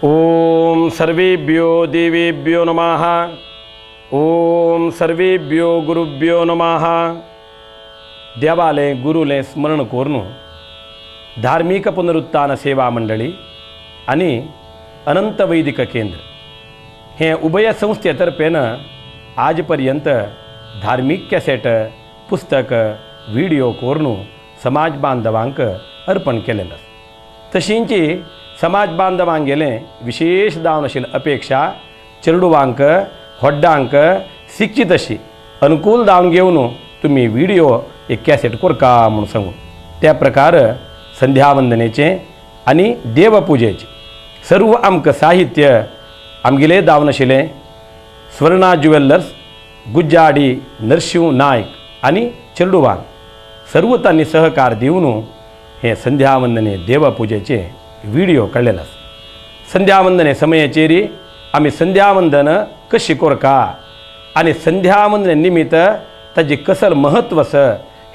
ओम सर्वेभ्यो देवेभ्यो नमः। ओम सर्वेभ्यो गुरुभ्यो नमः। देवालय गुरुले स्मरण करून धार्मिक पुनरुत्थान सेवा मंडळी आणि अनंत वैदिक केंद्र हे उभय संस्थेतर्फेन आजपर्यंत धार्मिक कॅसेट पुस्तक व्हिडिओ करून समाज बांधवांक अर्पण केलेलं तशींची समाज बांधवांगेले विशेष दानशील अपेक्षा चेडवांक व्हड्डांक शिक्षित अशी अनुकूल दान घेवन तुम्ही व्हिडिओ एक कॅसेट कोरका म्हणून सांगू त्या प्रकार संध्यावंदनेचे आणि देवपूजेचे सर्व आमक साहित्य आमगेले दावनशिले स्वर्णा ज्वेलर्स गुज्जाडी नरशिंव नायक आणि चेडवान सर्व त्यांनी सहकार देऊन हे संध्यावंदने देवपूजेचे व्हिडिओ काढलेला संध्यावंदने समयाचेरी आम्ही संध्यावंदन कशी कोरका आणि संध्यावंदने निमित्त ताजे कसल महत्व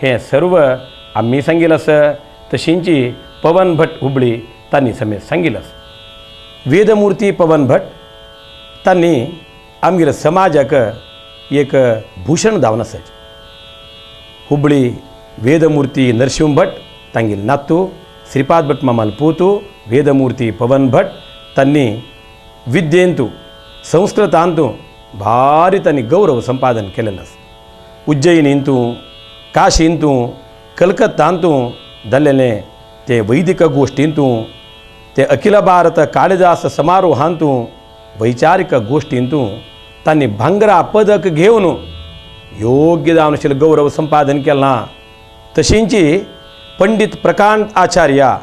हे सर्व आम्ही सांगितलंस तशींची पवन भट हुबळी त्यांनी समेत सांगितलंस वेदमूर्ती पवन भट त्यांनी आमगेल्या समाजाक एक भूषण दावन असायचे हुबळी वेदमूर्ती नरसिंह भट तांगेल नातू श्रीपाद भट मामाल पोतू वेदमूर्ती पवन भट त्यांनी विद्येंतू संस्कृतांतू भारी त्यांनी गौरव संपादन केलेलं उज्जैनींतू काशींतू कलकत्तांतू धरलेले ते वैदिक गोष्टींतू ते अखिल भारत कालिदास समारोहांतू वैचारिक गोष्टींतू त्यांनी भांगरा पदक घेऊन योग्य दानशील गौरव संपादन केला तशींची पंडित प्रकांत आचार्य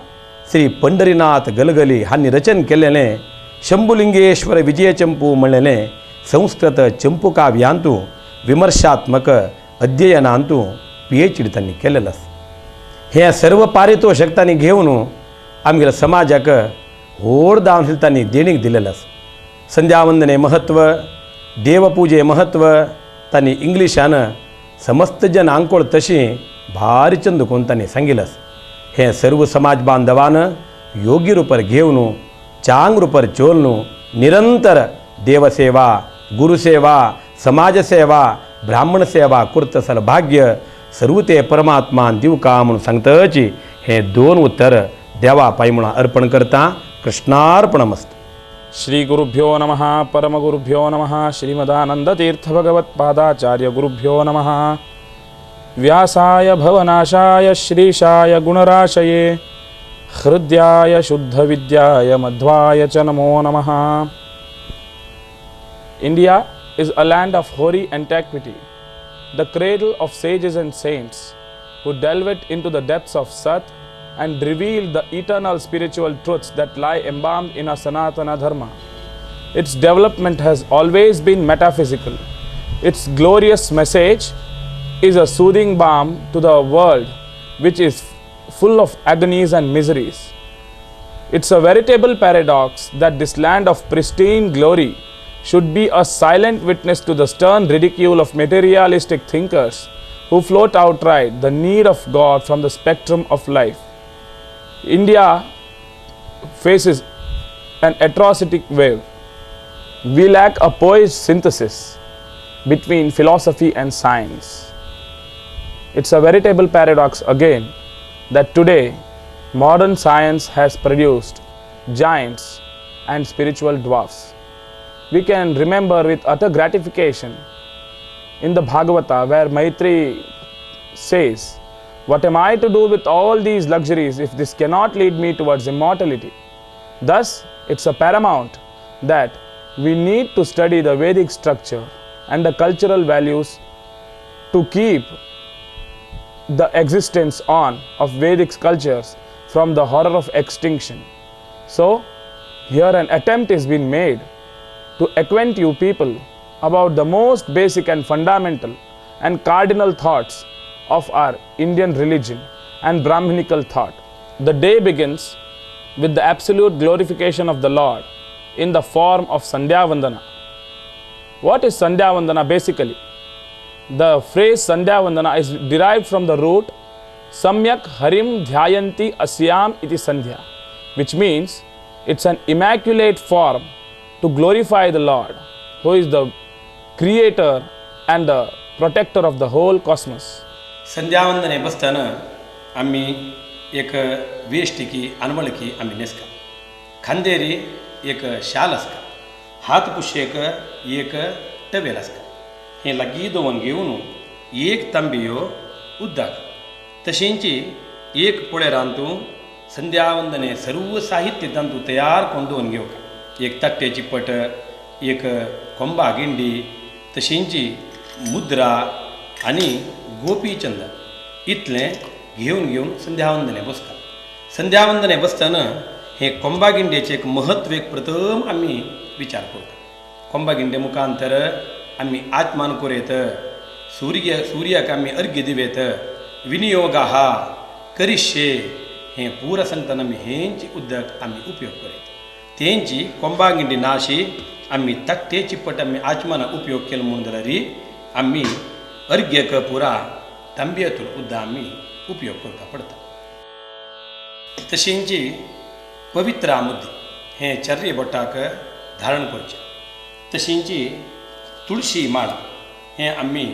श्री पंढरीनाथ गलगली हांनी रचन केलेले शंभुलिंगेश्वर विजयचंपू म्हणलेले संस्कृत चंपू काव्यांतू विमर्शात्मक अध्ययनांतू PhD त्यांनी केलेलं हे सर्व पारितोषिक त्यांनी घेऊन आमगेल्या समाजाक व्हड दानशील त्यांनी देणीक दिलेलं संध्यावंदने महत्व देवपूजे महत्व त्यांनी इंग्लिशान समस्त जन आंकोळ तशी भारी चंद कोण त्यांनी सांगितलं हे सर्व समाज बांधवान योग्य रूपर घेऊन चांग रूपर चोलून निरंतर देवसेवा गुरुसेवा समाजसेवा ब्राह्मण सेवा कुर्तसल भाग्य सर्व ते परमात्मा दिवका म्हणून सांगताची हे दोन उत्तर देवा पायी म्हणून अर्पण करता कृष्णार्पणमस्तु। श्री गुरुभ्यो नमः परमगुरुभ्यो नमः श्रीमदानंद तीर्थ भगवत्पादाचार्य गुरुभ्यो नमः व्यासाय भवनाशाय श्रीशाय गुणराशये हृद्याय शुद्ध विद्याय मध्वाय च नमो नमः। India is a land of hoary antiquity, the cradle of sages and saints who delved into the depths of Sat and revealed the eternal spiritual truths that lie embalmed in our Sanatana Dharma. Its development has always been metaphysical. Its glorious message is a soothing balm to the world which is full of agonies and miseries. It's a veritable paradox that this land of pristine glory should be a silent witness to the stern ridicule of materialistic thinkers who float outright the need of God from the spectrum of life. India faces an atrocitic wave. We lack a poised synthesis between philosophy and science. It's a veritable paradox again that today modern science has produced giants and spiritual dwarfs. We can remember with utter gratification in the Bhagavata where Maitri says, "What am I to do with all these luxuries if this cannot lead me towards immortality?" Thus, it's a paramount that we need to study the Vedic structure and the cultural values to keep the existence on of Vedic cultures from the horror of extinction. So, here an attempt is being made to acquaint you people about the most basic and fundamental and cardinal thoughts of our Indian religion and Brahminical thought. The day begins with the absolute glorification of the Lord in the form of Sandhya Vandana. What is Sandhya Vandana basically? The phrase Sandhya Vandana is derived from the root Samyak Harim Dhyayanti Asyam iti Sandhya, which means It's an immaculate form to glorify the Lord, who is the creator and the protector of the whole cosmos. संध्यावंदने बसताना आम्ही एक वेष्टिकी अनमळकी आम्ही नेसका, खांदेरी एक शाल असका, हात पुशेक एक twelve असका. हे लागी दोन घेऊन एक तांबियो उद्दाक तशेंची एक पोळे रांतू संध्यावंदने सर्व साहित्य तांतू तयार कोण दोन घेवका. एक तट्ट्याची पट, एक कोंबा गिंडी, तशेंची मुद्रा आणि गोपीचंद इतले घेऊन संध्यावंदने बसका. संध्यावंदने बसताना हे कोंबा गिंडेचे एक महत्व एक प्रथम आम्ही विचार करतो. कोंबा गिंडे मुखांतर आम्ही आत्मान कोरेत, सूर्याक आम्ही अर्घ्य दिवेत, विनियोगा हा करिष्ये हे पूर सांगताना आम्ही हेंची उद्दक आम्ही उपयोग करीत. तेंची कोंबा गिंडी नाशी आम्ही तट्टेची पट आम्ही आचमाना उपयोग केला म्हणून जाल्यार आम्ही अर्घ्यक पुरा तांब्यातून उद्दा आम्ही उपयोग करता पडता. तशेंची पवित्र आमुद्दी हे चर्रे बोटाक धारण करचे. तशेंची तुळशी माळ हे आम्ही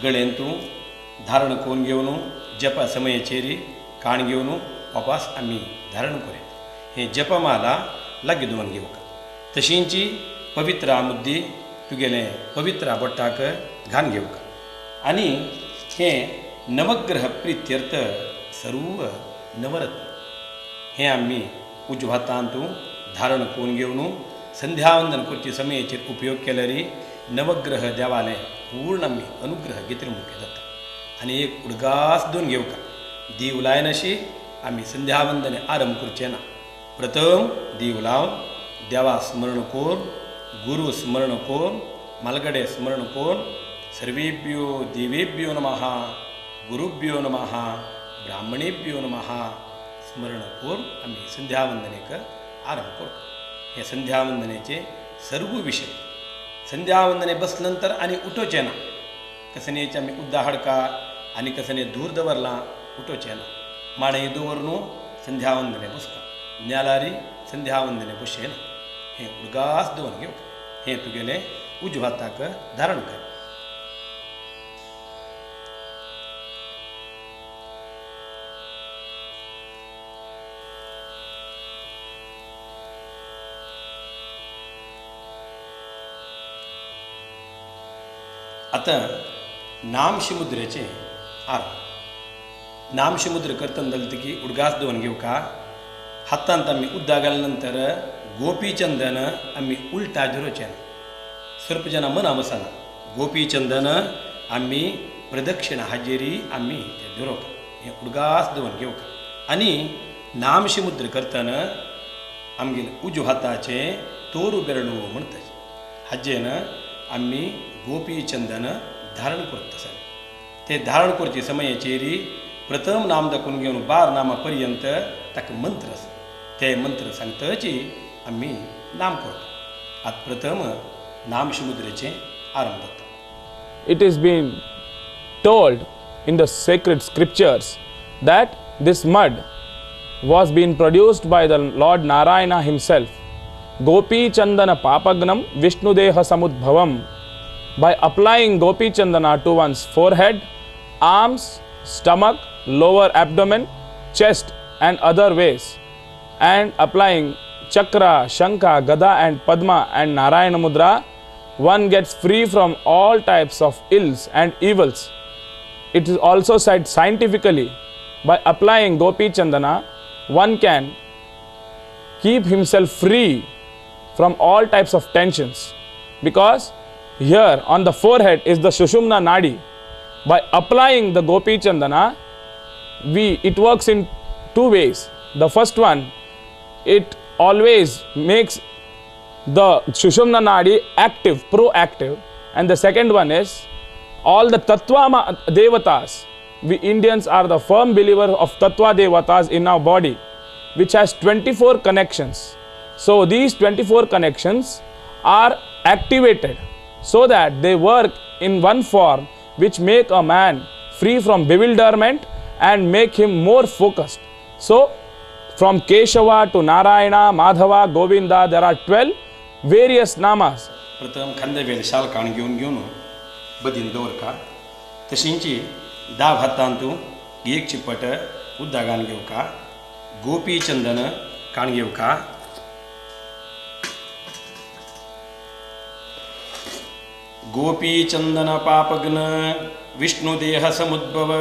गळेंतू धारण करून घेवन जपा समयाचेरी काण घेवन वापस आम्ही धारण करीत. हे जपमाला लागी दोन घेवका. तशींची पवित्र आमुद्दी तुगेले पवित्र बोटाक घान घेवका. आणि हे नवग्रह प्रित्यर्थ सर्व नवरत्न हे आम्ही उजवातांतू धारण करून घेवन संध्यावंदन करचे समयाचेर उपयोग केल्यारी नवग्रह देवाले पूर्ण आम्ही अनुग्रह घेतले मुख्य जाता. आणि एक उडगास दोन घेवका. दीव लायन अशी आम्ही संध्यावंदने आरंभ करचे ना. प्रथम दीव लावन देवा स्मरण कोर, गुरु स्मरण कोर, मालगडे स्मरण कोर, सर्वेभ्यो देवेभ्यो नमः, गुरुभ्यो नमः, ब्राह्मणेभ्यो नमः स्मरण कोर आम्ही संध्यावंदनेक आरंभ करतो. हे संध्यावंदनेचे सर्व विषय संध्यावंदने बसनंतर आणि उठोचे ना. कसनेचे आम्ही उद्दा हाडका आणि कसने दूर दवरला उठोचे ना. माणे दवरनू संध्यावंदने बसका, न्यालारी संध्यावंदने बसचे ना. हे उडगास दोन घेऊ. हे तुगेले उजवाताक धारण कर. आता नामशिमुद्रेचे आरंभ. नामशिमुद्र करतना जालें की उडगास दोन घेवका. हातांत आमी उद्दा घालनंतर गोपीचंदन आमी उलटा धरचें. सर्प जना मना वसना. गोपीचंदन आमी प्रदक्षिणा हाजेरी आमी ते धरोका. हे उडगास दोन घेवका. आनी नामशिमुद्र करतना आमगेले उजव हाताचे तोरू बेरळू म्हणटात. हाजेन आमी गोपीचंदन धारण करता आसले. ते धारण करचे समयाचेरी प्रथम नाम दाखवून घेवन 12 नामा पर्यंत ताका मंत्र आसा. ते मंत्र सांगतची आम्ही नाम करतो. आत प्रथम नामशिमुद्रेचे आरंभ जाता. It is being told in the sacred scriptures that this mud was being produced by the Lord Narayana himself. Gopi Chandana Papagnam Vishnudeha Samudbhavam. By applying Gopi Chandana to one's forehead, arms, stomach, lower abdomen, chest and other ways, and applying Chakra, Shankha, Gada and Padma and Narayana Mudra, one gets free from all types of ills and evils. It is also said scientifically, by applying Gopi Chandana, one can keep himself free from all types of tensions, because here on the forehead is the Sushumna Nadi. By applying the Gopi Chandana, it works in two ways. The first one, it always makes the Sushumna Nadi active, proactive, and the second one is all the Tattva Devatas. We Indians are the firm believer of Tattva Devatas in our body, which has 24 connections. So these 24 connections are activated so that they work in one form which make a man free from bewilderment and make him more focused. So From Keshava to Narayana, Madhava, Govinda, there are 12 various namas. प्रथम खांदेवेल शाल काण घेऊन बदीन दवरका तशींची दाव हातांतू एक चिपट उद्दागान घेवका गोपी चंदन काण घेवका गोपी चंदन पापग्न विष्णुदेह समुद्भव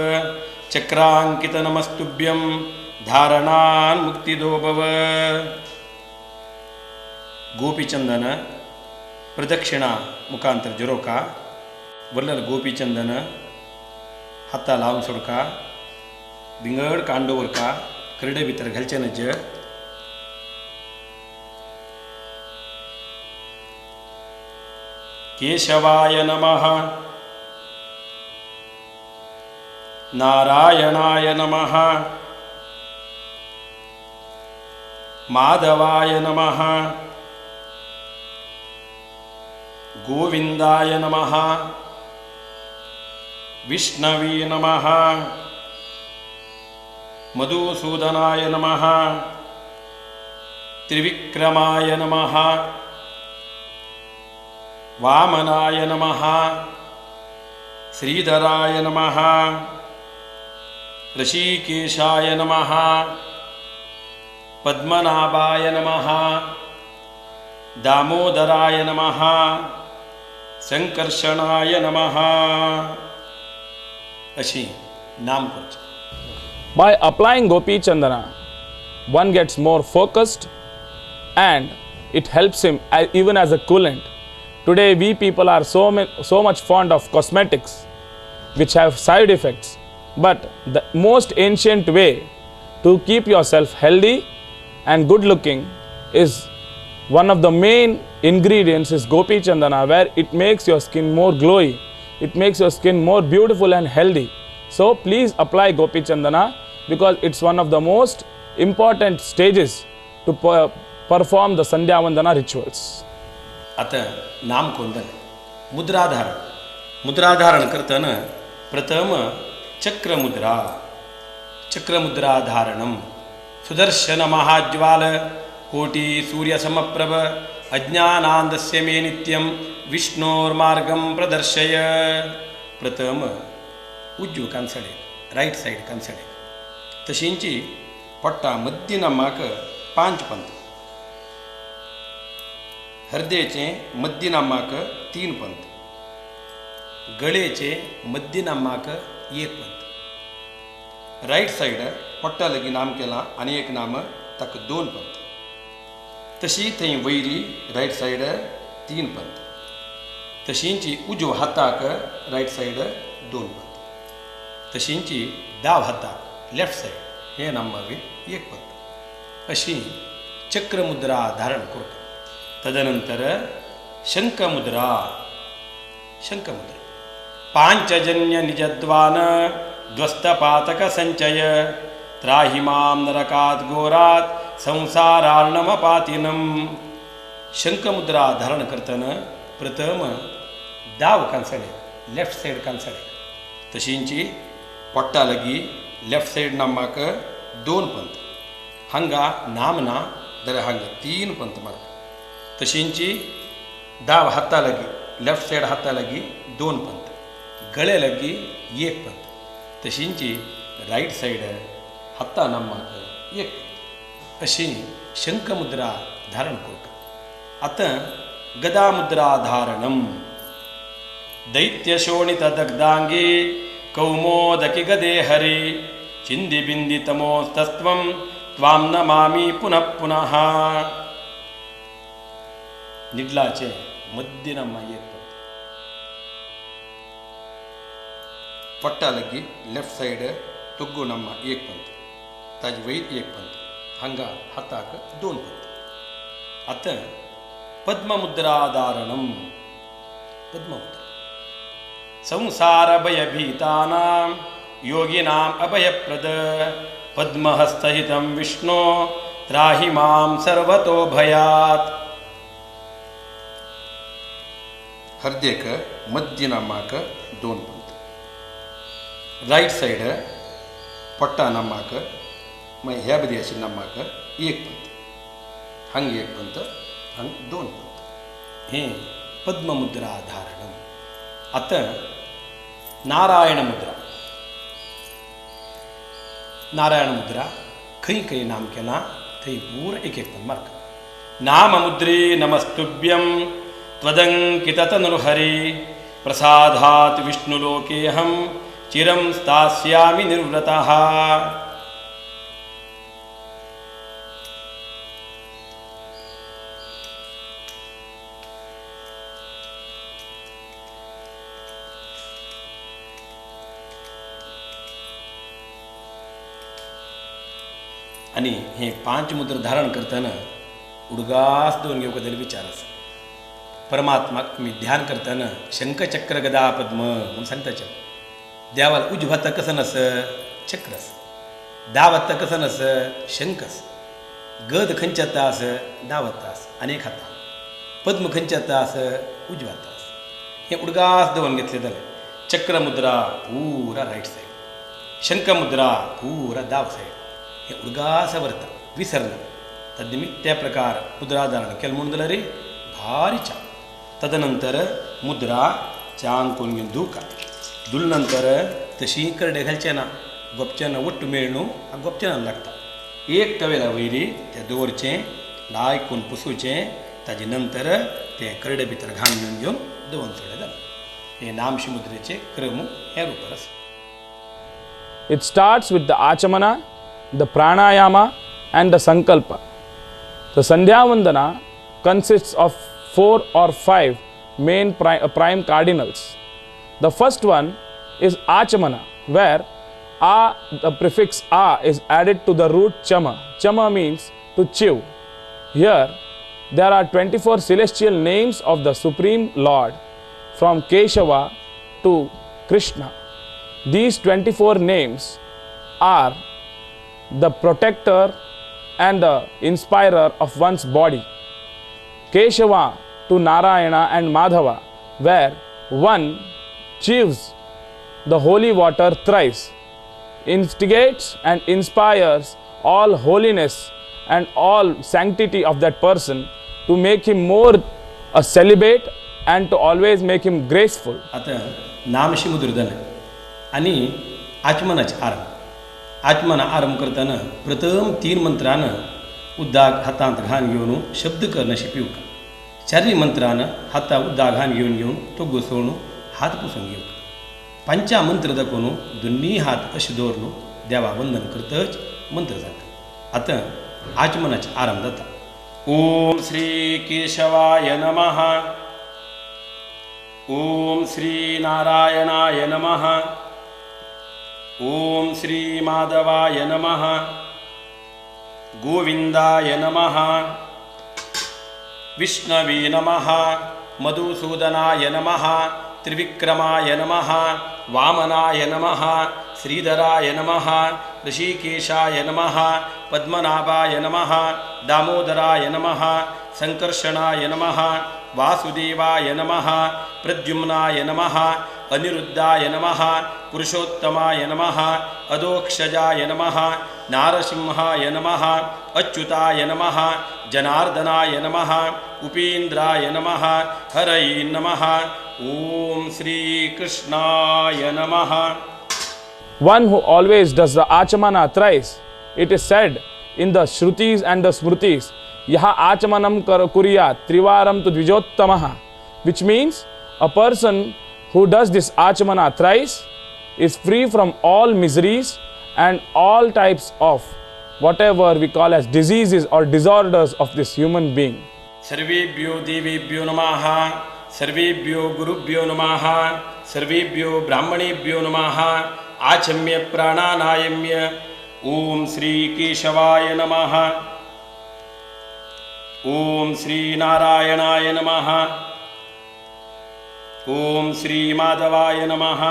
चक्रांकित नमस्तुभ्यं धारणान मुक्तिदो भव. गोपी चंदन प्रदक्षिणा मुखांतर जरोका वल्लल गोपी चंदन हाता लावून सोडका विंगड कांडोवरका करडे भितर घालचे नज. केशवाय नमः नारायणाय नमः माधवाय नमः गोविंदाय नमः विष्णवे नमः मधुसूदनाय नमः त्रिविक्रमाय नमः वामनाय नमः श्रीधराय नमः ऋषिकेशाय नमः पद्मनाभाय नमः दामोदराय नमः संकर्षणाय नमः अशी नाम करचे. By applying Gopi Chandana, one gets more focused and it helps him even as a coolant. Today we people are so much fond of cosmetics which have side effects, but the most ancient way to keep yourself healthy and good looking is one of the main ingredients is Gopi Chandana, where it makes your skin more glowy, it makes your skin more beautiful and healthy. So please apply Gopi Chandana because it's one of the most important stages to perform the Sandhya Vandana rituals. आता नामकोंदन मुद्राधारण करताना प्रथम चक्रमुद्रा धारणम सुदर्शन महाज्वाल कोटि सूर्य समप्रभ अज्ञानांदस्य मे नित्यं विष्णोर्मार्गं प्रदर्शय. प्रथम उजवी कांसडे right side कांसडे तशींची पट्टा मध्य नामाक 5 पंथ हृदयचे मध्य नामाक 3 पंथ गळेचे मध्य नामाक 1 पंथ राईट साइड पट्टा लगी नाम केला आणि एक नाम तक 2 पंथ तशी थंय वैरी राईट साइड 3 पंथ तशींची उजव हाताक राईट साइड 2 पंथ तशींची दाव हाताक लेफ्ट साइड हे नामावी 1 पंथ अशी चक्रमुद्रा धारण करता. तदनंतर शंखमुद्रा पांचजन्य निजद्वान ध्वस्तपातक संचय त्राहि मां नरकात् घोरात् संसारार्णवपातिनम. शंखमुद्रा धारण करताना प्रथम दाव कांसडे लेफ्ट साइड कांसडे तशींची पोट्टा लगी लेफ्ट साइड नामाक 2 पंथ हांगा नामना जाल्यार हांगा 3 पंथ मारता. तशींची दाव हाता लगी लेफ्ट साइड हाता लगी 2 पंथ गळे लगी 1 पंथ तशींची राईट साइड हाता नामाक 1 पंथ अशी शंखमुद्रा धारण करता. आता गदामुद्रा धारणम दैत्यशोणित दग्धांगी कौमोदकी गदे हरि चिंदी बिंदी तमोस्तस्त्वं त्वां नमामि पुनः पुनः. निडलाचे मध्य नामा 1 पंथ पट्टा लगी लेफ्ट साइड तुग्गू नामा 1 पंथ ताजी वैर 1 पंथ हांगा हाताक 2 पंथ. आता पद्ममुद्रा धारणम पद्ममुद्रा संसार भयभीतानां योगिनां अभयप्रद पद्महस्तहितं विष्णो त्राहि मां सर्वतो भयात्. हृदयक मध्य नामाक 2 पंथ राईट साइड पट्टा नामाक मग ह्या बदी अशी नम्माक एक पंत हंग एक पंत हंग दोन पंत हे पद्ममुद्रा धारणम. आता नारायण मुद्रा. नारायण मुद्रा खंय खंय नाम केला थंय पूर एक एक पण मार्क. नाम मुद्रे नमस्तुभ्यं त्वदंकिततनुर्हरि प्रसादात् विष्णुलोकेऽहं चिरं स्थास्यामि निर्व्रतः. आणि हे 5 मुद्र धारण करताना उडगास दोन घेवकदल विचार आसा. परमात्माक तुम्ही ध्यान करताना शंखचक्र गदा पद्म म्हणून सांगताचे. देवाला उजवात कसं नस चक्र अस, दावत कसं नस शंख अस, गद खंच्यात आस दावत आस अनेक हाता, पद्म खंच्यात आस उजवात आस. हे उडगास दोन घेतले जाले. चक्रमुद्रा पुरा राईट साईड, शंखमुद्रा पुरा दाव साईड. हे उडगास व्रता विसरलं तद्निमी त्या प्रकार मुद्राधारण केलं म्हणून जाल्यार रे भारी छान. तदनंतर मुद्रा चांग कोण घेऊन धुका धुलनंतर तशी करडे घालचे ना, गोपच्यानं वट्टू मेळणू हा गोपच्यानं लागता. एक तवेला वयरी ते दवरचें, लाय कोण पुसूचें, ताजे नंतर ते करडे भितर घाण घेवन दवरून सोडले जालें. हे नामशी मुद्रेचे क्रम हे रूपार आसा. It starts with the Achamana, the Pranayama and the Sankalpa. The Sandhya Vandana consists of 4 or 5 main prime cardinals. The first one is Achamana, where the prefix A is added to the root Chama. Chama means to chew. Here there are 24 celestial names of the Supreme Lord from Keshava to Krishna. These 24 names are the protector and the inspirer of one's body. Keshava to Narayana and Madhava, where one chews the holy water thrice, instigates and inspires all holiness and all sanctity of that person to make him more a celibate and to always make him graceful. आता नामशी मुद्रधन आणि आचमनाचे आरंभ. आचमना आरंभ करताना प्रथम 3 मंत्रानं उद्दाग हातांत घाण घेऊन शब्द करणं शिपिवका. 4 मंत्रानं हाता उद्दाग घाण घेऊन तो घुसवून हात पुसून घेवका. 5 मंत्र दाखवून दोन्ही हात अशी दवरून देवा वंदन करतच मंत्र जाता. आता आचमनाचे आरंभ जाता. ओम श्री केशवाय नमः. ओम श्री नारायणाय नमः. ओम श्री माधवाय नमः. गोविंदाय नमः. विष्णवे नमः. मधुसूदनाय नमः. त्रिविक्रमाय नमः. वामनाय नमः. श्रीधराय नमः. ऋषिकेशाय नमः. पद्मनाभाय नमः. दामोदराय नमः. संकर्षणाय नमः. वासुदेवाय नमः. प्रद्युम्नाय नमः. अनिरुद्धाय नमः. पुरुषोत्तमाय नमः. अदोक्षजाय नमः. नारसिंहाय नमः. अच्युताय नमः. जनार्दनाय नमः. उपेन्द्राय नमः. हरये नमः. ओम श्री कृष्णाय नमः. One who always does the Achamana thrice, it is said in the Shrutis and the Smrutis, Yaha Achamanam Kuriyat Trivaram tu Dvijotamaha, which means a person who does this Achamana thrice is free from all miseries and all types of whatever we call as diseases or disorders of this human being. सर्वेभ्यो देवेभ्यो नमः. सर्वेभ्यो गुरुभ्यो नमः. सर्वेभ्यो ब्राह्मणेभ्यो नमः. आचम्य प्राणानायम्य. ओम श्री केशवाय नमः. ओम श्री नारायणाय नमः. ओम श्री माधवाय नमः.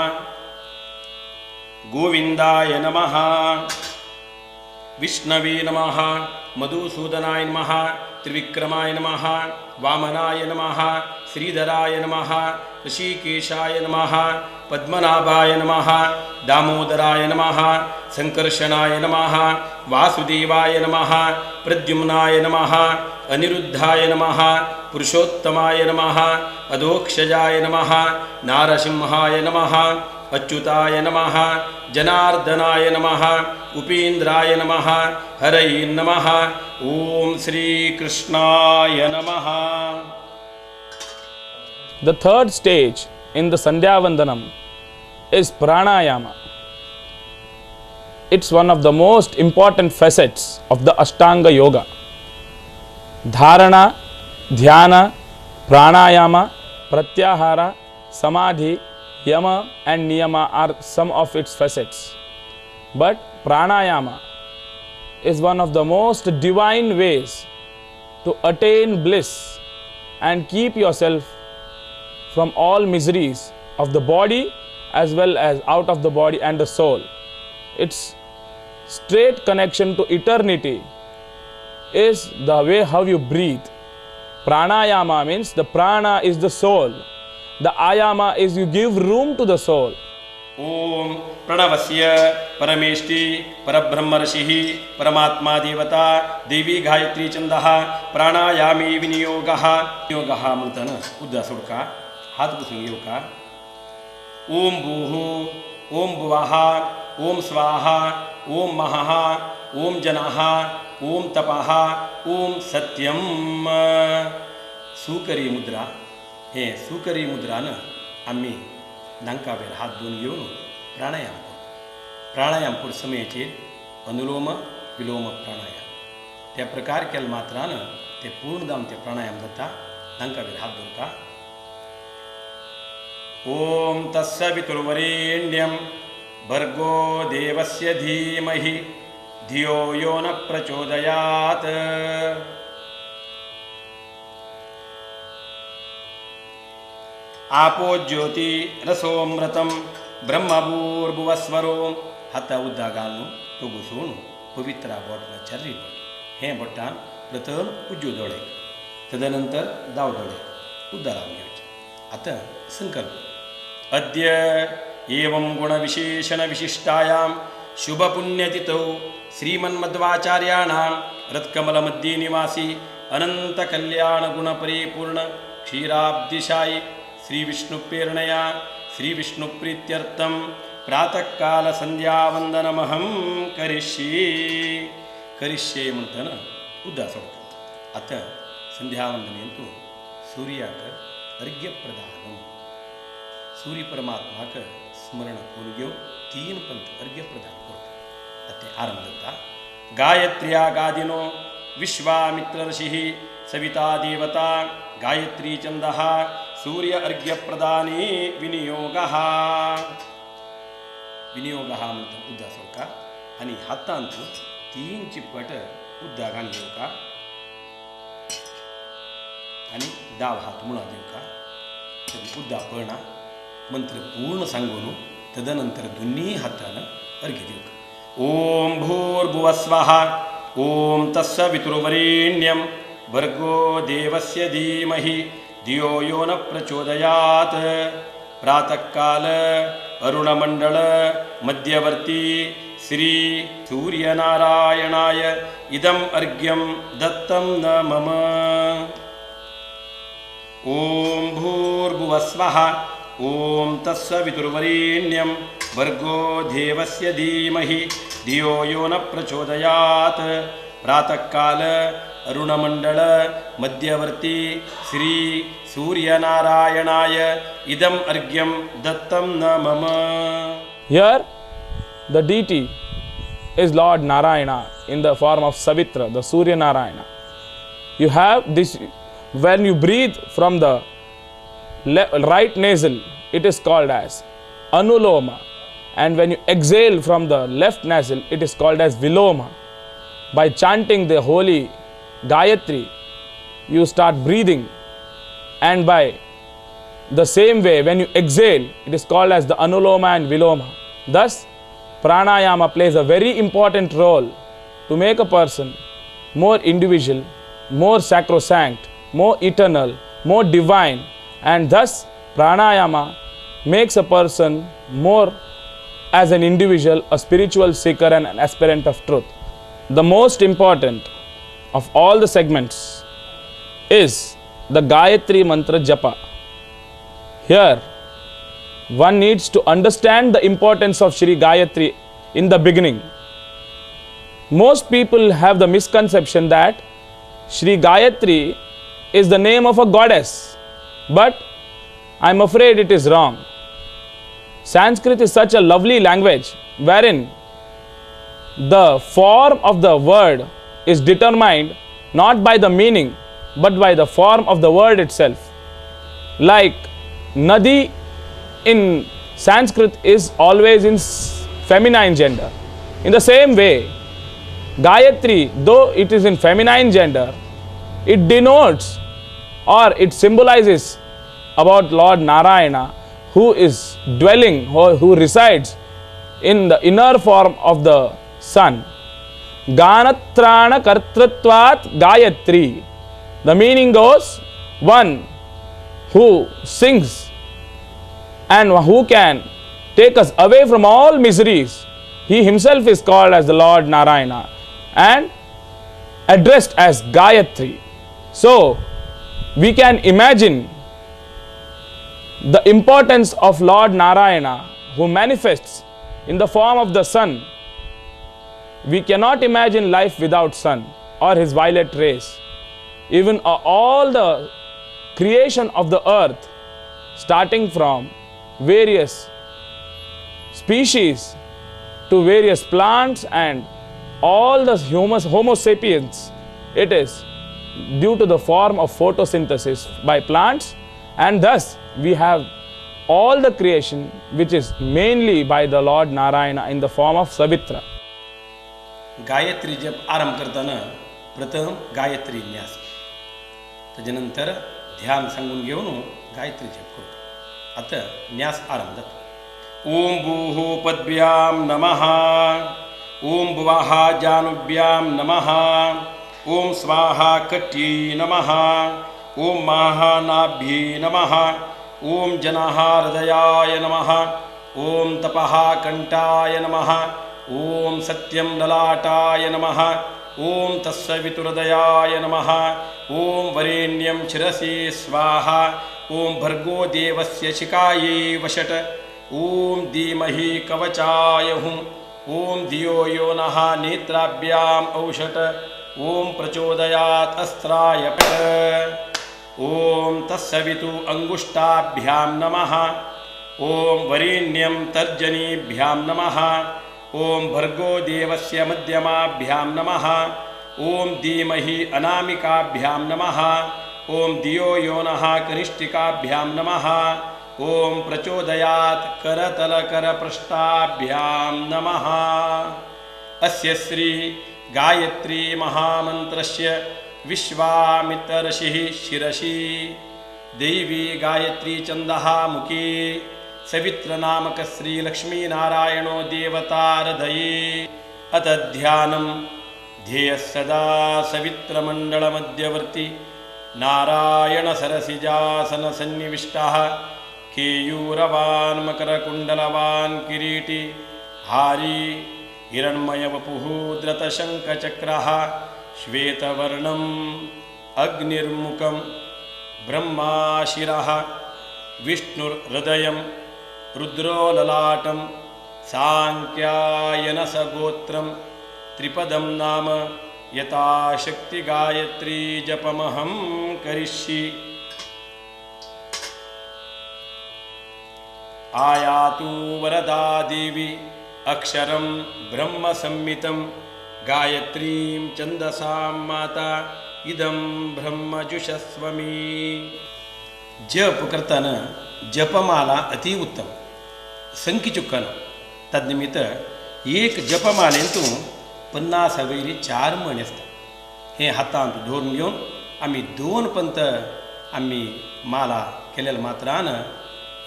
गोविंदाय नमः. विष्णवे नमः. मधुसूदनाय नमः. त्रिविक्रमाय नमः वामनाय नमः श्रीधराय नमः ऋषिकेशाय नमः पद्मनाभाय नमः दामोदराय नमः संकर्षणाय नमः वासुदेवाय नमः प्रद्युम्नाय नमः अनिरुद्धाय नमः पुरुषोत्तमाय नमः अधोक्षजाय नमः नारसिंहाय नमः अच्युताय नमः जनार्दनाय नमः उपेन्द्राय नमः हरये नमः ओम श्री कृष्णाय नमः. The third stage in the Sandhya Vandanam is pranayama. It's one of the most important facets of the Ashtanga Yoga. Dharana, dhyana, pranayama, pratyahara, samadhi, yama and niyama are some of its facets. But pranayama is one of the most divine ways to attain bliss and keep yourself from all miseries of the body as well as out of the body and the soul. Its straight connection to eternity is the way how you breathe. Pranayama means the prana is the soul. The ayama is you give room to the soul. ओम प्रणवस्य परमेष्टि परब्रह्मर्षिः परमात्मा देवता देवी गायत्री छंदः प्राणायामी विनियोगः योगः म्हणताना उद्या सोडका हात पुसून घेऊ का. ओम भूः ओम भुवः ओम स्वाहा ओम महः ओम जनः ओम तपः ओम सत्यम. सुकरी मुद्रा हे सुकरी मुद्रानं आम्ही नांकावेर हात धुवून घेऊन प्राणायाम करतो. प्राणायाम करता समयाचेर अनुलोम विलोम प्राणायाम त्या प्रकार केल्या मात्रानं ते पूर्ण दाम ते प्राणायाम जाता. नांकावेर हात धरता. ओम तत्सवितुर्वरेण्यं भर्गो देवस्य धीमहि धियो यो न प्रचोदयात्. आपो ज्योति रसोमृतम ब्रह्मभूर्भुवस्वरो. हाता उद्दा घालून तो घुसवून पवित्रा बोटान चर्री बोट हे बोटान प्रथम उजवे दोळे तदनंतर दाव दोळे उद्दा लावून घ्यायचे. आता संकल्प. अद्य एवं गुणविशेषण विशिष्टायां शुभपुण्यतिथौ श्रीमन्मध्वाचार्याणां रत्कमलमध्ये निवासी अनंत कल्याण गुणपरिपूर्ण क्षीराब्धिशायी श्री विष्णु प्रेरणया श्री विष्णु प्रीत्यर्थम प्रातःकाल संध्यावंदनमहं करिष्ये म्हणताना उद्दा सोडतात. आता संध्यावंदनेंतू सूर्याक अर्घ्य प्रदानम सूर्य परमात्माक स्मरण करून घेऊ 3 पंथ अर्घ्य प्रदान करतो. आता आरंभ जाता. गायत्र्या गादिनो विश्वामित्र ऋषिः सविता देवता गायत्री छंदः सूर्य अर्घ्य प्रदाने विनियोगः. विनियोगः म्हणता उद्दा सोडका आणि हातांतू 3 चिपट उद्दा घाल घेऊ का आणि दाव हात मुळा देऊ का. उद्दा पळणा मंत्र पूर्ण सांगून तदनंतर दोन्ही हातानं अर्घ्य देऊ का. ओम भूर्भुवस्वः ओम तत्सवितुर्वरेण्यं भर्गो देवस्य धीमहि धियो यो न प्रचोदयात्. प्रातःकाल अरुणमंडल मध्यवर्ती श्री सूर्यनारायणाय इदम अर्घ्यं दत्तं न मम. ओम भूर्भुवस्वः ओम तत्सवितुर्वरेण्यं भर्गो देवस्य धीमहि धियो यो न प्रचोदयात्. प्रातःकाल अरुणमंडल मध्यवर्ती श्री सूर्यनारायणाय इदम अर्घ्यं दत्तं न मम. Here the deity is Lord Narayana in the form of Savitra, the Surya Narayana. You have this, when you breathe from the right nasal, it is called as Anuloma, and when you exhale from the left nasal, it is called as Viloma. By chanting the holy Gayatri, you start breathing, and by the same way, when you exhale, it is called as the Anuloma and Viloma. Thus, pranayama plays a very important role to make a person more individual, more sacrosanct, more eternal, more divine, and thus pranayama makes a person more as an individual, a spiritual seeker and an aspirant of truth. The most important of all the segments is the Gayatri Mantra Japa. Here, one needs to understand the importance of Shri Gayatri in the beginning. Most people have the misconception that Shri Gayatri is the name of a goddess, but I am afraid it is wrong. Sanskrit is such a lovely language wherein the form of the word is determined not by the meaning but by the form of the word itself. Like Nadi in Sanskrit is always in feminine gender. In the same way, Gayatri, though it is in feminine gender, it denotes or it symbolizes about Lord Narayana, who is dwelling or who resides in the inner form of the sun. Ganatrana kartritvat Gayatri. The meaning goes, one who sings and who can take us away from all miseries. He himself is called as the Lord Narayana and addressed as Gayatri. So, we can imagine the importance of Lord Narayana, who manifests in the form of the sun. We cannot imagine life without sun or his violet rays. Even all the creation of the earth, starting from various species to various plants and all the Homo sapiens, it is due to the form of photosynthesis by plants, and thus we have all the creation which is mainly by the Lord Narayana in the form of Savitra. Gayatri जप आरंभ करताना प्रथम गायत्री न्यास, त्याच्यानंतर ध्यान सांगून घेऊन गायत्री जप करतो. आता न्यास आरंभ जातो. ओम भूः पद्भ्यां नमः, ओम भुवः जानुभ्यां नमः, ओम स्वाहा कट्यै नमः, ओम महानाभ्यै नमः, ओम जनाः हृदयाय नमः, ओम तपः कंठाय नमः, ओम सत्यं ललाटाय नमः, ओम तत्सवितुर्हृदयाय नमः, ओम वरेण्यं शिरसि स्वाहा, ओम भर्गो देवस्य शिखायै वषट्, ओम धीमहि कवचाय हुं, ओम धियो यो नः नेत्राभ्याम् औषट्, ओम प्रचोदयात् अस्त्राय पट्, ओम तत्सवितु अंगुष्ठाभ्यां नमः, ओम वरेण्यं तर्जनीभ्यां नमः, ओम भर्गो देवस्य मध्यमाभ्यां नमः, ओम धीमहि अनामिकाभ्यां नमः, ओम धियो यो नः कनिष्ठिकाभ्यां नमः, ओम प्रचोदयात् करतलकरपृष्ठाभ्यां नमः. अस्य श्री गायत्री महामन्त्रस्य विश्वामित्रऋषिः शिरसि, देवी गायत्री छन्दः मुखे, सवित्रनामक श्री लक्ष्मीनारायणो देवता हृदये. अथ ध्यानं ध्येयः सदा सवित्रमण्डलमध्यवर्ती नारायण सरसिजासनसन्निविष्टः, केयूरवान् मकरकुण्डलवान् किरीटी, हारी हिरण्मयवपुः धृतशङ्खचक्रः, श्वेतवर्णम् अग्निर्मुखं ब्रह्माशिरः, विष्णुर्हृदयं रुद्रो ललाटं, साङ्ख्यायनसगोत्रं त्रिपदं नाम यथाशक्ति गायत्री जपमहं करिष्ये. आयातु वरदा देवी अक्षरं ब्रह्मसंहितं, गायत्रीं छन्दसां माता इदं ब्रह्मजुषस्वमी. जप करताना जपमाला अतिउत्तम संख्य चुक्कन. तद्निमित्त एक जपमालेंतून 50 वैरी 4 म्हणी असतात. हे हातांत धरून घेऊन आम्ही 2 पंत आम्ही माला केलेल्या मात्रानं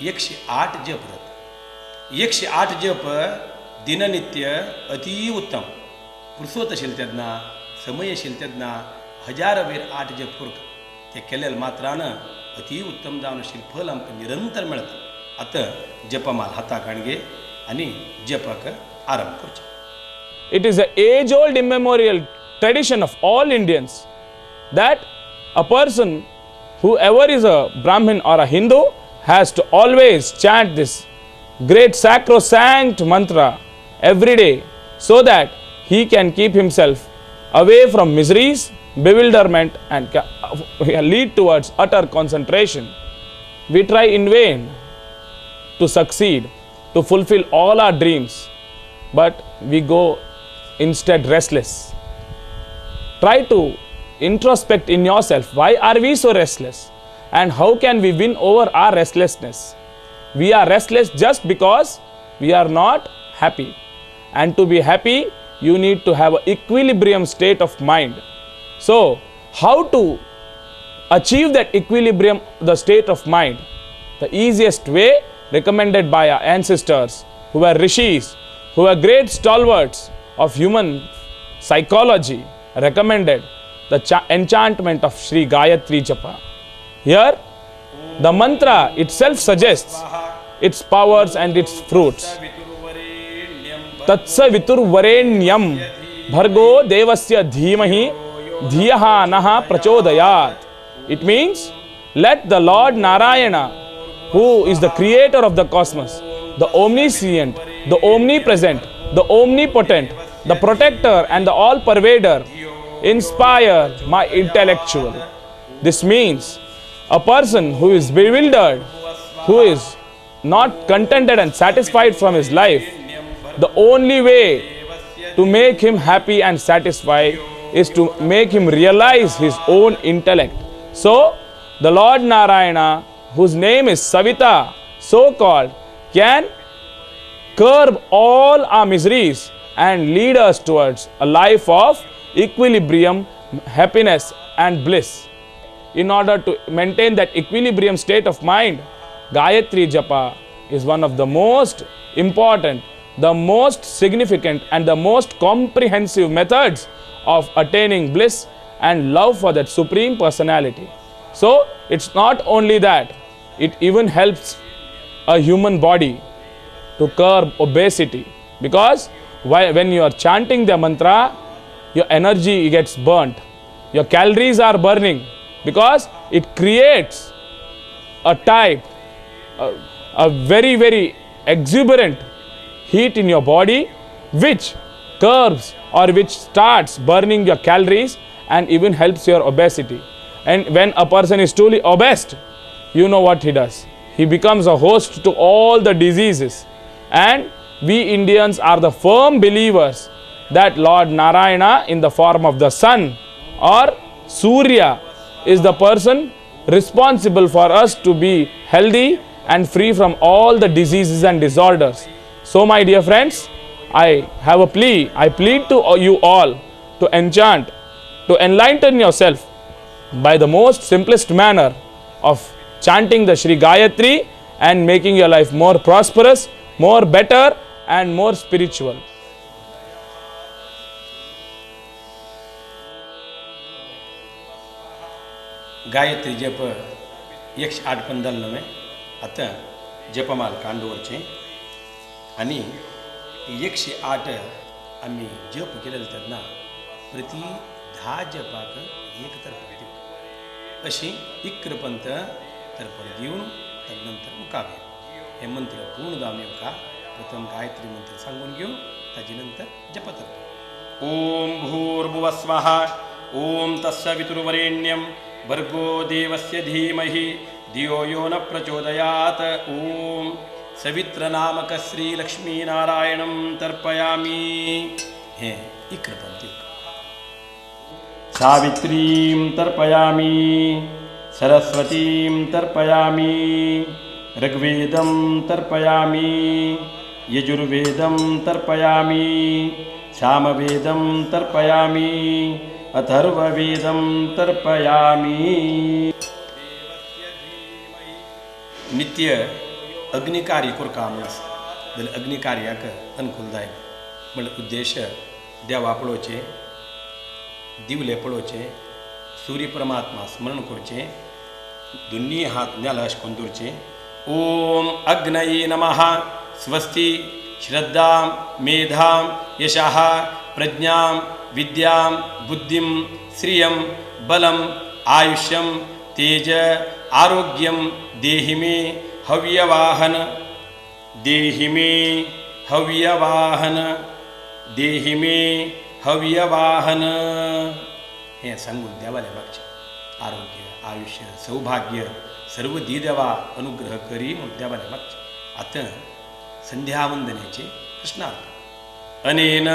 108 जप जातात. 108 जप दिननित्य अतिउत्तम. पुरुषोत्तशील तेदना, समयशील तेदना, हजार वेर 8 जप करूक ते केलेल्या मात्रानं अति उत्तम जावन आशिल्लें फल आमकां निरंतर मेळटा. आतां जपमाल हाताक हाडगे आनी जपाक आरंभ करचें. It is an age-old immemorial tradition of all Indians that a person, whoever is a Brahmin or a Hindu, has to always chant this great sacrosanct mantra every day so that he can keep himself away from miseries, bewilderment, and lead towards utter concentration. We try in vain to succeed, to fulfill all our dreams, but we go instead restless. Try to introspect in yourself. Why are we so restless? And how can we win over our restlessness? We are restless just because we are not happy. And to be happy, you need to have an equilibrium state of mind. So, how to achieve that equilibrium, the state of mind? The easiest way recommended by our ancestors, who were rishis, who were great stalwarts of human psychology, recommended the enchantment of Sri Gayatri Japa. Here, the mantra itself suggests its powers and its fruits. Tatsa vitur varenyam bhargo devasya dhimahi dhiyaha naha prachodayat. It means, let the Lord Narayana, who is the creator of the cosmos, the omniscient, the omnipresent, the omnipotent, the protector and the all-pervader, inspire my intellectual. This means a person who is bewildered, who is not contented and satisfied from his life, the only way to make him happy and satisfied is to make him realize his own intellect. So, the Lord Narayana, whose name is Savita, so called, can curb all our miseries and lead us towards a life of equilibrium, happiness and bliss. In order to maintain that equilibrium state of mind, Gayatri Japa is one of the most important, the most significant and the most comprehensive methods of attaining bliss and love for that Supreme Personality. So, it's not only that, it even helps a human body to curb obesity, because when you are chanting the mantra, your energy gets burnt, your calories are burning, because it creates a type, a very, very exuberant heat in your body, which curbs or which starts burning your calories and even helps your obesity. And when a person is truly obese, you know what he does. He becomes a host to all the diseases. And we Indians are the firm believers that Lord Narayana in the form of the sun or Surya is the person responsible for us to be healthy and free from all the diseases and disorders. So my dear friends, I have a plea. I plead to you all to enchant, to enlighten yourself by the most simplest manner of chanting the Sri Gayatri and making your life more prosperous, more better and more spiritual. Gayatri जप 108 पंदल नवे आता जपमाल कांडोवरचे आणि 108 आम्ही जप केलेले तेन्ना प्रति 10 जपाक एक तरफ दिवप अशी इक्रपंत तरपड दिवन तदनंतर मुकावे. हे मंत्र पूर्ण जावन येवका प्रथम गायत्री मंत्र सांगून घेऊन ताजे नंतर जप करतो. ओम भूर्भुवस्वः ओम तत्सवितुर्वरेण्यं भर्गो देवस्य धीमहि धियो यो न प्रचोदयात्. ओम सवित्रनामक श्री लक्ष्मीनारायणं तर्पयामि. हे इक्रपंती सावित्रीं तर्पयामि, सरस्वतीं तर्पयामि, ऋग्वेदं तर्पयामि, यजुर्वेदं तर्पयामि, सामवेदं तर्पयामि, अथर्ववेदं तर्पयामि. नित्य अग्निकार्य करता आमकां जाल्यार अग्निकार्याक अनुकूल जाय म्हणल्यार उद्देश देवा पळोवचें, दिवले पळोवचे, सूर्य परमात्मा स्मरण करचे दोन्ही हात न्याला अशकून दवरचे ओम अग्नये नमः स्वस्ति श्रद्धां मेधां यशः प्रज्ञां विद्यां बुद्धिं श्रियं बलं आयुष्यं तेज आरोग्यं देहि मे हव्यवाहन देहि मे हव्यवाहन देहि मे हव्यवाहन हे सांगून देवाला मागचे आरोग्य आयुष्य सौभाग्य सर्व दी देवा अनुग्रह करी म्हणून देवाला मागचे आता संध्यावंदनेचे कृष्णार्थ अनेन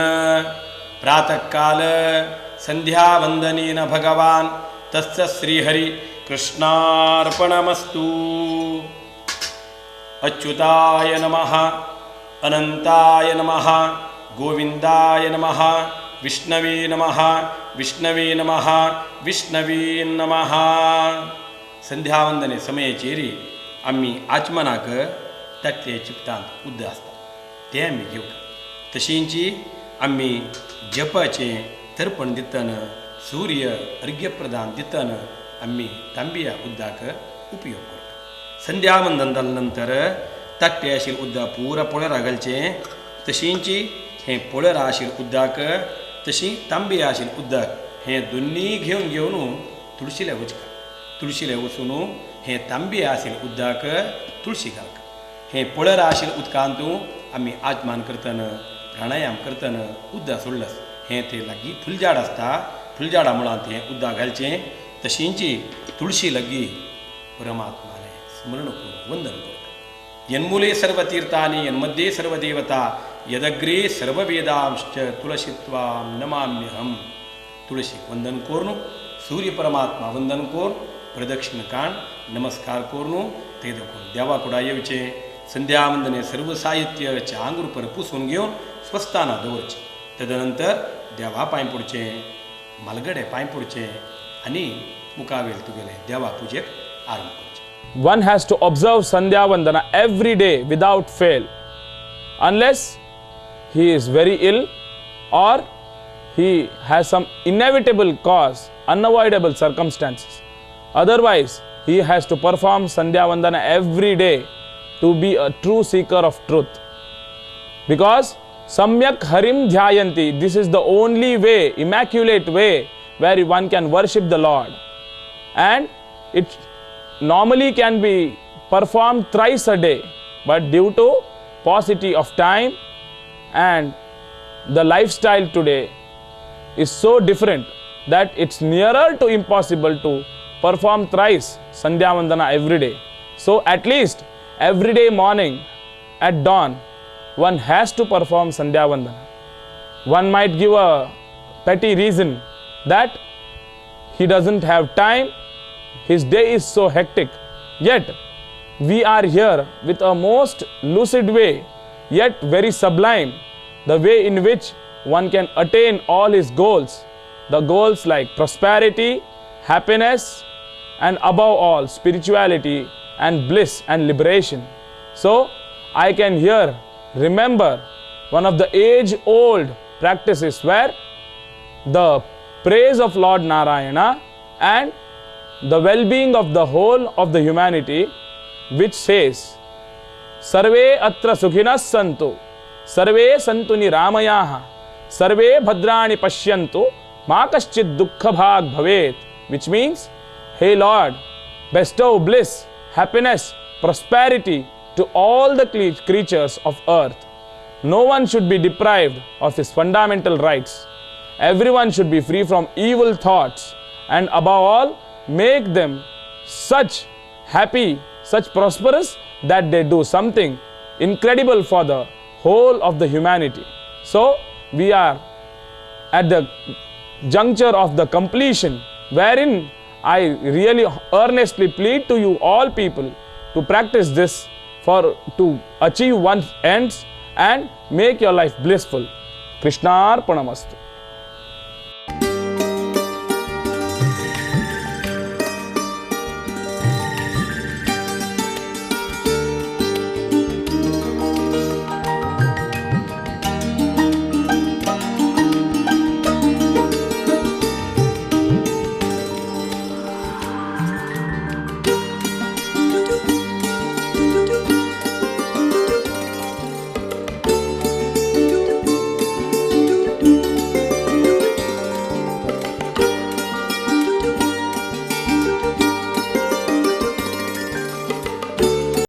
प्रातःकाल संध्यावंदनेन भगवान तस्य श्रीहरि कृष्णार्पणमस्तु अच्युताय नमः अनंताय नमः गोविंदाय नमः विष्णवे नमः विष्णवे नमः विष्णवे नमः संध्यावंदने समयचेरी आम्ही आचमनाक तत्ते चित्तांत उद्द असतात ते आम्ही घेऊ तशींची आम्ही जपाचे तर्पण दितन सूर्य अर्घ्यप्रदान दितन आम्ही तांबिया उद्दाक उपयोग करतो संध्यावंदन जाल्यानंतर तट्टे आशिल उद्दा पुरा पोळ्यार घालचे तशींची हे पोळ्यार आशिल उद्दाक तशी तांबिया आशिल उद्दाक हे दोन्ही घेवन तुळशीला वचका तुळशीला वचून हे तांबिया आशिल उद्दाक तुळशी घालका हे पोळ्यार आशिल उदकांतू आम्ही आचमान करतन प्राणायाम करतन उद्दा सोडलस हे ते लागी फुलझाड असता फुलझाडा मुळांत हे उद्दा घालचे तशींची तुळशी लगी परमात्माने स्मरण करून वंदन करता यन्मूले सर्व तीर्थानि यन्मध्ये सर्व देवता यदग्रे सर्व वेदांश्च तुळशीत्वां नमाम्यहम तुळशी वंदन करून सूर्य परमात्मा वंदन करून प्रदक्षिण काण नमस्कार करून ते देखून देवाकुडा येवचे संध्यावंदने सर्व साहित्य आंगूर पर पुसून घेऊन स्वस्थाना दवरचे तदनंतर देवा पांय पडचे मालगडे पांय पडचे आणि मुखावेल तुगेले देवा पूजेक आरंभ करचे One has to observe Sandhya Vandana every day without fail, unless he is very ill or he has some inevitable cause, unavoidable circumstances. Otherwise, he has to perform Sandhya Vandana every day to be a true seeker of truth. Because Samyak Harim Dhyayanti, this is the only way, immaculate way, where one can worship the Lord. And it normally can be performed thrice a day, but due to paucity of time and the lifestyle today is so different that it's nearer to impossible to perform thrice Sandhya Vandana every day. So at least every day morning at dawn, one has to perform Sandhya Vandana. One might give a petty reason that he doesn't have time, his day is so hectic. Yet we are here with a most lucid way, yet very sublime, the way in which one can attain all his goals, the goals like prosperity, happiness, and above all spirituality and bliss and liberation. So I can here remember one of the age-old practices where the praise of Lord Narayana and the well-being of the whole of the humanity, which says, Sarve atra sukhinas santu, sarve santu niramayaha, sarve bhadrani pashyantu, ma kaschid dukkha bhag bhavet, which means, hey Lord, bestow bliss, happiness, prosperity to all the creatures of earth. No one should be deprived of his fundamental rights. Everyone should be free from evil thoughts, and above all, make them such happy, such prosperous that they do something incredible for the whole of the humanity. So we are at the juncture of the completion, wherein I really earnestly plead to you all people to practice this to achieve one's ends and make your life blissful. Krishnarpanamastu.